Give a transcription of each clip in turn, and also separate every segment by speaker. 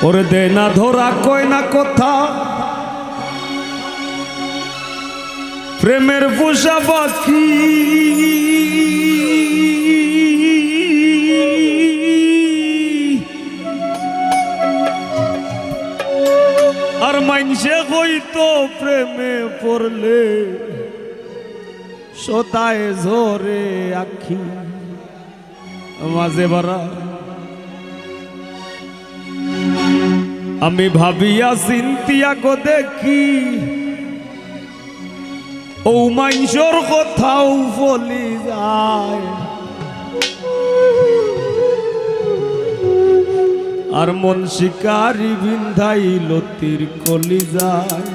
Speaker 1: ওরে দে না ধরা কয় না কথা প্রেমের পোষা পাখি আর মাইনসে কইতো প্রেমে পড়লে সদায় ঝরে আখি মাঝে বারা আমি ভাবিয়া চিন্তিয়া গো দেখি ও মাইনসর কথাও বলি যায় আর মন শিকারি বিন্ধাইল তীর কলি যায়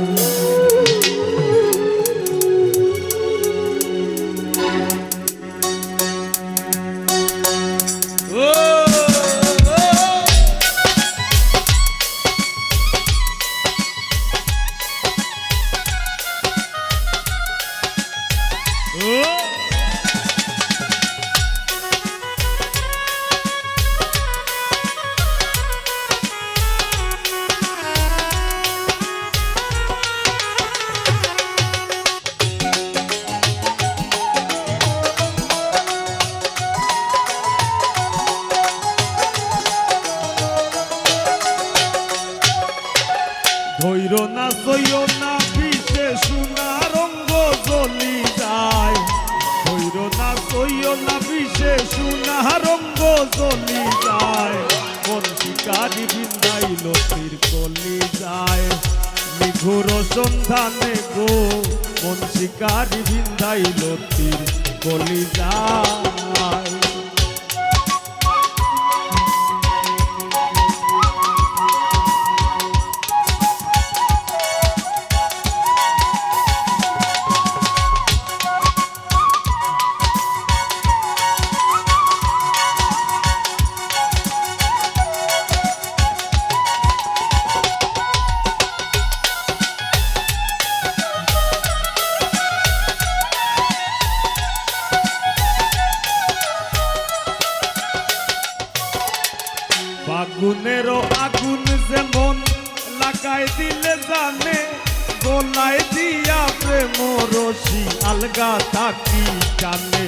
Speaker 1: ধৈর না সইও না বিষে সোনা রঙ্গ জ্বলি যায় ধৈর না সইও না বিষে সোনা রঙ্গ জ্বলি যায় কোন শিকারি বিন্দাইল তীর কলি যায় নিঘুর সন্ধানে গো কোন শিকারি বিন্দাইল তীর কলি যায় ফাগুনেরও আগুন যেমন লাগাই দিলে জানে গোলায় দিয়া প্রেম রশি আলগা থাকি কানে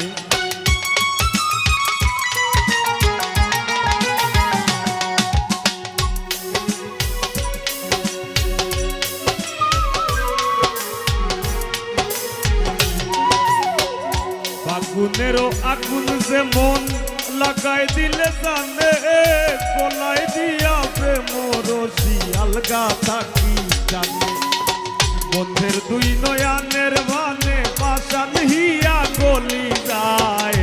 Speaker 1: ফাগুনেরও আগুন যেমন লাগাই দিলে জানে গোলাই দিয়া প্রেম রশি আলগা থাকি জানে বন্ধের দুই নয়ানের মানে পাশান হিয়া গলি যায়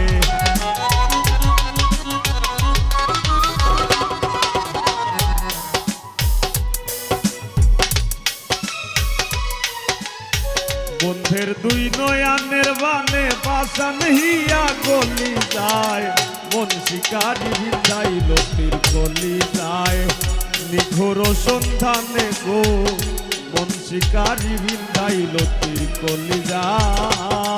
Speaker 1: বন্ধের দুই নয়ানের বানে পাশান হিয়া গলি যায় মন শিকারি বিন্দাইল তীর কলি যায় নিঘোর সন্ধানে গো মন শিকারি বিন্দাইল তীর কলি যায়